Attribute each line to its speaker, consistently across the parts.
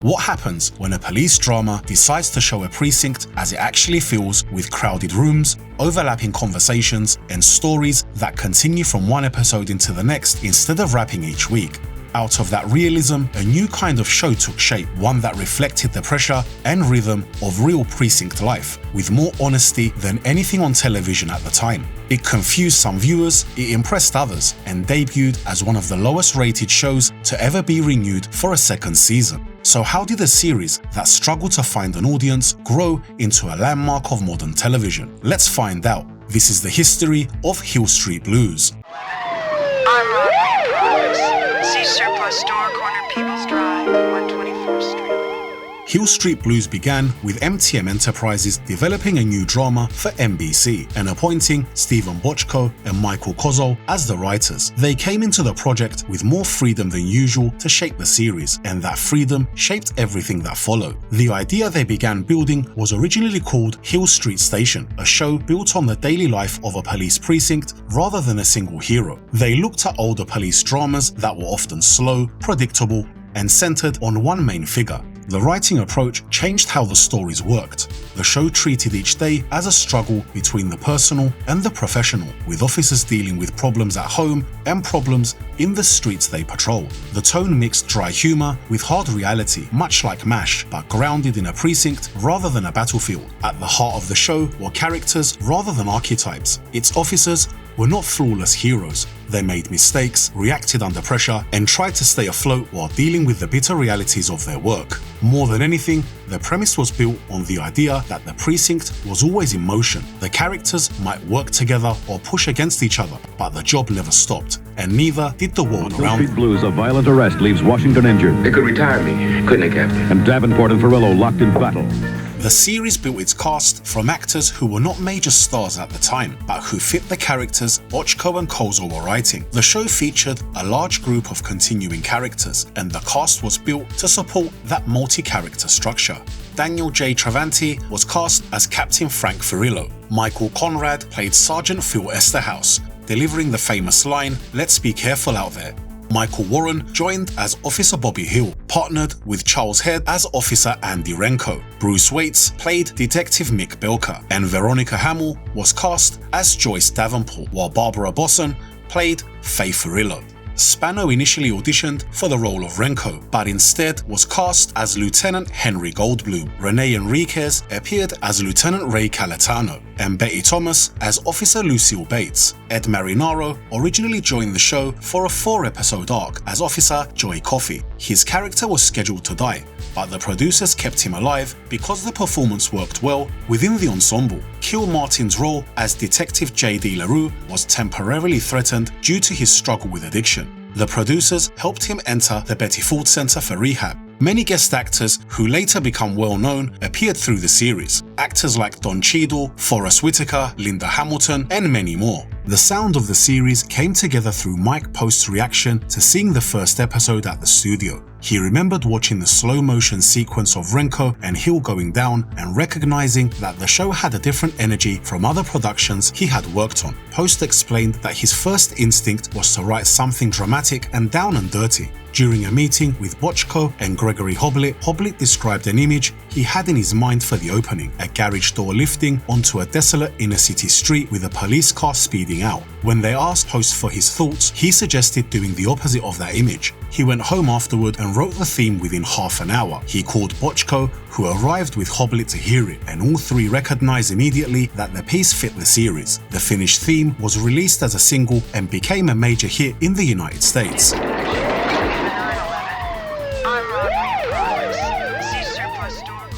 Speaker 1: What happens when a police drama decides to show a precinct as it actually feels, with crowded rooms, overlapping conversations, and stories that continue from one episode into the next instead of wrapping each week? Out of that realism, a new kind of show took shape, one that reflected the pressure and rhythm of real precinct life, with more honesty than anything on television at the time. It confused some viewers, it impressed others, and debuted as one of the lowest rated shows to ever be renewed for a second season. So how did a series that struggled to find an audience grow into a landmark of modern television? Let's find out. This is the history of Hill Street Blues.
Speaker 2: See surplus store, corner People's Drive, 124th Street.
Speaker 1: Hill Street Blues began with MTM Enterprises developing a new drama for NBC and appointing Stephen Bochco and Michael Kozol as the writers. They came into the project with more freedom than usual to shape the series, and that freedom shaped everything that followed. The idea they began building was originally called Hill Street Station, a show built on the daily life of a police precinct rather than a single hero. They looked at older police dramas that were often slow, predictable, and centered on one main figure. The writing approach changed how the stories worked. The show treated each day as a struggle between the personal and the professional, with officers dealing with problems at home and problems in the streets they patrol. The tone mixed dry humor with hard reality, much like MASH, but grounded in a precinct rather than a battlefield. At the heart of the show were characters rather than archetypes. Its officers were not flawless heroes. They made mistakes, reacted under pressure, and tried to stay afloat while dealing with the bitter realities of their work. More than anything, the premise was built on the idea that the precinct was always in motion. The characters might work together or push against each other, but the job never stopped, and neither did the world around them.
Speaker 3: Street Blues, a violent arrest leaves Washington injured.
Speaker 4: They could retire me, couldn't they, Captain?
Speaker 3: And Davenport and Ferrillo locked in battle.
Speaker 1: The series built its cast from actors who were not major stars at the time, but who fit the characters Bochco and Kozol were writing. The show featured a large group of continuing characters, and the cast was built to support that multi-character structure. Daniel J. Travanti was cast as Captain Frank Ferrillo. Michael Conrad played Sergeant Phil Esterhaus, delivering the famous line, "Let's be careful out there." Michael Warren joined as Officer Bobby Hill, partnered with Charles Head as Officer Andy Renko. Bruce Waits played Detective Mick Belker, and Veronica Hamill was cast as Joyce Davenport, while Barbara Bosson played Faye Ferrillo. Spano initially auditioned for the role of Renko, but instead was cast as Lieutenant Henry Goldblum. Renee Enriquez appeared as Lieutenant Ray Calatano, and Betty Thomas as Officer Lucille Bates. Ed Marinaro originally joined the show for a 4-episode arc as Officer Joy Coffey. His character was scheduled to die, but the producers kept him alive because the performance worked well within the ensemble. Kill Martin's role as Detective J.D. LaRue was temporarily threatened due to his struggle with addiction. The producers helped him enter the Betty Ford Center for rehab. Many guest actors who later become well known appeared through the series. Actors like Don Cheadle, Forrest Whitaker, Linda Hamilton, and many more. The sound of the series came together through Mike Post's reaction to seeing the first episode at the studio. He remembered watching the slow-motion sequence of Renko and Hill going down and recognizing that the show had a different energy from other productions he had worked on. Post explained that his first instinct was to write something dramatic and down and dirty. During a meeting with Bochco and Gregory Hoblit, Hoblit described an image he had in his mind for the opening: a garage door lifting onto a desolate inner-city street with a police car speeding out. When they asked Post for his thoughts, he suggested doing the opposite of that image. He went home afterward and wrote the theme within half an hour. He called Bochco, who arrived with Hoblit to hear it, and all three recognized immediately that the piece fit the series. The finished theme was released as a single and became a major hit in the United States.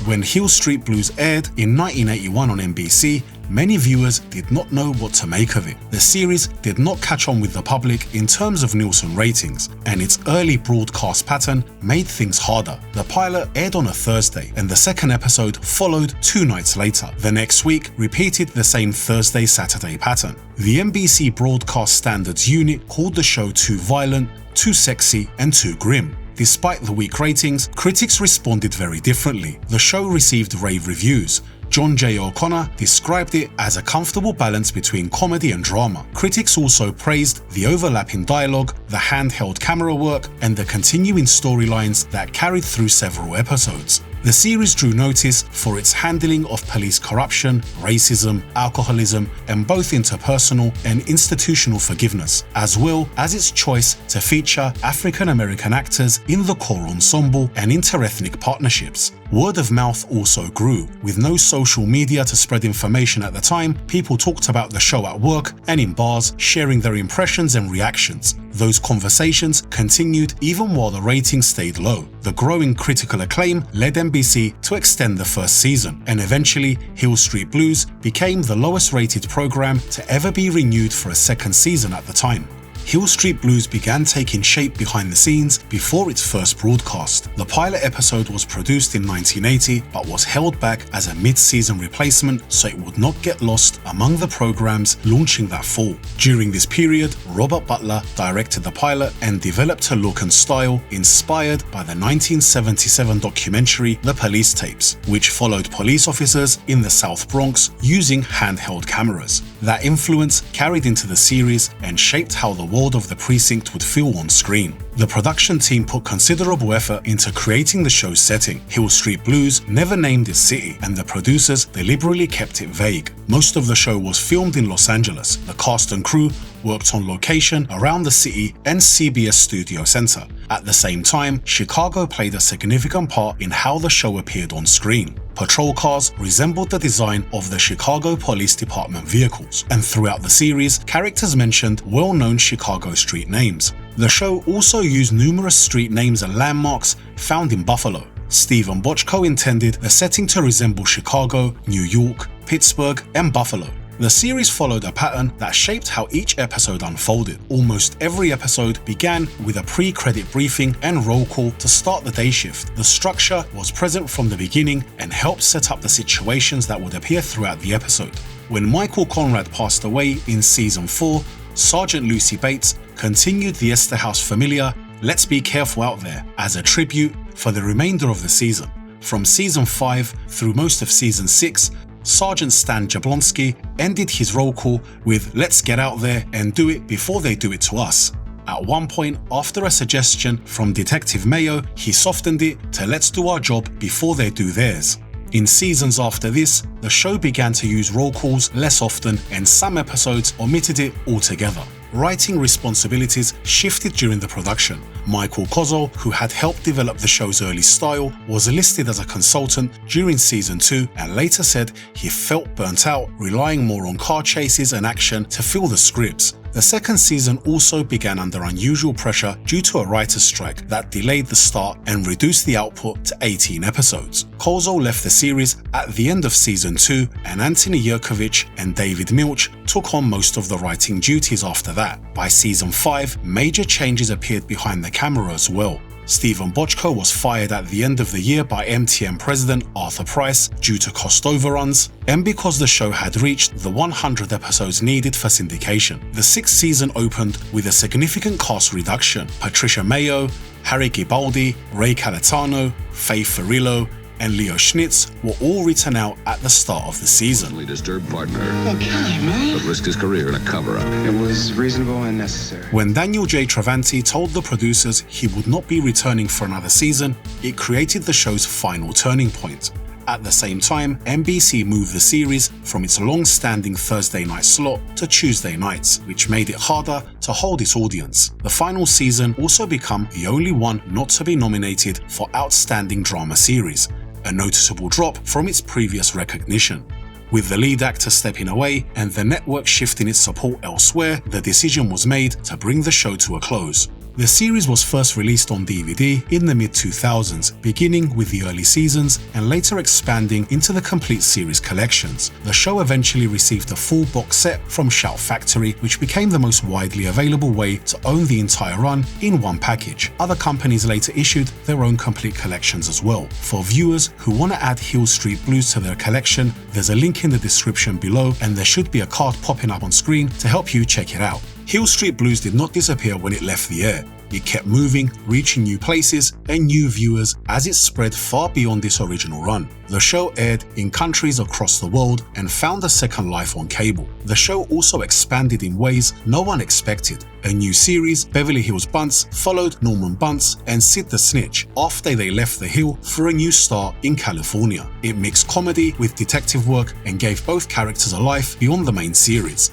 Speaker 1: When Hill Street Blues aired in 1981 on NBC, many viewers did not know what to make of it. The series did not catch on with the public in terms of Nielsen ratings, and its early broadcast pattern made things harder. The pilot aired on a Thursday, and the second episode followed 2 nights later. The next week repeated the same Thursday-Saturday pattern. The NBC Broadcast Standards Unit called the show too violent, too sexy, and too grim. Despite the weak ratings, critics responded very differently. The show received rave reviews. John J. O'Connor described it as a comfortable balance between comedy and drama. Critics also praised the overlapping dialogue, the handheld camera work, and the continuing storylines that carried through several episodes. The series drew notice for its handling of police corruption, racism, alcoholism, and both interpersonal and institutional forgiveness, as well as its choice to feature African American actors in the core ensemble and interethnic partnerships. Word of mouth also grew. With no social media to spread information at the time, people talked about the show at work and in bars, sharing their impressions and reactions. Those conversations continued even while the ratings stayed low. The growing critical acclaim led NBC to extend the first season, and eventually Hill Street Blues became the lowest rated program to ever be renewed for a second season at the time. Hill Street Blues began taking shape behind the scenes before its first broadcast. The pilot episode was produced in 1980 but was held back as a mid-season replacement so it would not get lost among the programs launching that fall. During this period, Robert Butler directed the pilot and developed a look and style inspired by the 1977 documentary The Police Tapes, which followed police officers in the South Bronx using handheld cameras. That influence carried into the series and shaped how the world of the precinct would feel on screen. The production team put considerable effort into creating the show's setting. Hill Street Blues never named its city, and the producers deliberately kept it vague. Most of the show was filmed in Los Angeles. The cast and crew worked on location around the city and CBS Studio Center. At the same time, Chicago played a significant part in how the show appeared on screen. Patrol cars resembled the design of the Chicago Police Department vehicles, and throughout the series, characters mentioned well-known Chicago street names. The show also used numerous street names and landmarks found in Buffalo. Stephen Bochco intended the setting to resemble Chicago, New York, Pittsburgh, and Buffalo. The series followed a pattern that shaped how each episode unfolded. Almost every episode began with a pre-credit briefing and roll call to start the day shift. The structure was present from the beginning and helped set up the situations that would appear throughout the episode. When Michael Conrad passed away in Season 4, Sergeant Lucy Bates continued the Esther House familiar "Let's Be Careful Out There" as a tribute for the remainder of the season. From Season 5 through most of Season 6, Sergeant Stan Jablonski ended his roll call with "Let's get out there and do it before they do it to us." At one point, after a suggestion from Detective Mayo, he softened it to "Let's do our job before they do theirs." In seasons after this, the show began to use roll calls less often, and some episodes omitted it altogether. Writing responsibilities shifted during the production. Michael Kozol, who had helped develop the show's early style, was listed as a consultant during Season 2 and later said he felt burnt out, relying more on car chases and action to fill the scripts. The second season also began under unusual pressure due to a writer's strike that delayed the start and reduced the output to 18 episodes. Kozol left the series at the end of Season 2, and Anthony Yerkovich and David Milch took on most of the writing duties after that. By Season 5, major changes appeared behind the camera as well. Stephen Bochco was fired at the end of the year by MTN president Arthur Price due to cost overruns, and because the show had reached the 100 episodes needed for syndication. The sixth season opened with a significant cast reduction. Patricia Mayo, Harry Gibaldi, Ray Cayetano, Faye Ferrillo, and Leo Schnitz were all written out at the start of the season.
Speaker 4: Disturbed partner.
Speaker 5: Okay, man.
Speaker 4: But risked his career in a cover-up.
Speaker 5: It was reasonable and necessary.
Speaker 1: When Daniel J. Travanti told the producers he would not be returning for another season, it created the show's final turning point. At the same time, NBC moved the series from its long-standing Thursday night slot to Tuesday nights, which made it harder to hold its audience. The final season also became the only one not to be nominated for Outstanding Drama Series, a noticeable drop from its previous recognition. With the lead actor stepping away and the network shifting its support elsewhere, the decision was made to bring the show to a close. The series was first released on DVD in the mid-2000s, beginning with the early seasons and later expanding into the complete series collections. The show eventually received a full box set from Shout Factory, which became the most widely available way to own the entire run in one package. Other companies later issued their own complete collections as well. For viewers who want to add Hill Street Blues to their collection, there's a link in the description below, and there should be a card popping up on screen to help you check it out. Hill Street Blues did not disappear when it left the air. it kept moving, reaching new places and new viewers as it spread far beyond its original run. The show aired in countries across the world and found a second life on cable. The show also expanded in ways no one expected. A new series, Beverly Hills Bunts, followed Norman Bunts and Sid the Snitch after they left the Hill for a new start in California. It mixed comedy with detective work and gave both characters a life beyond the main series.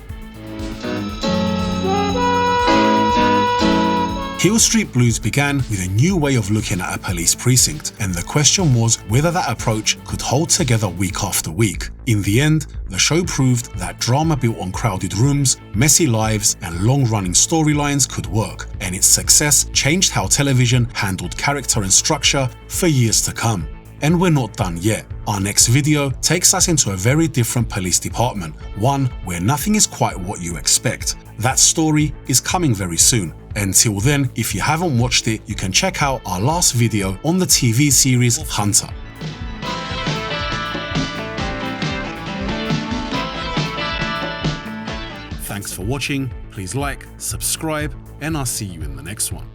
Speaker 1: Hill Street Blues began with a new way of looking at a police precinct, and the question was whether that approach could hold together week after week. In the end, the show proved that drama built on crowded rooms, messy lives, and long-running storylines could work, and its success changed how television handled character and structure for years to come. And we're not done yet. Our next video takes us into a very different police department, one where nothing is quite what you expect. That story is coming very soon. Until then, if you haven't watched it, you can check out our last video on the TV series Hunter. Thanks for watching, please like, subscribe, and I'll see you in the next one.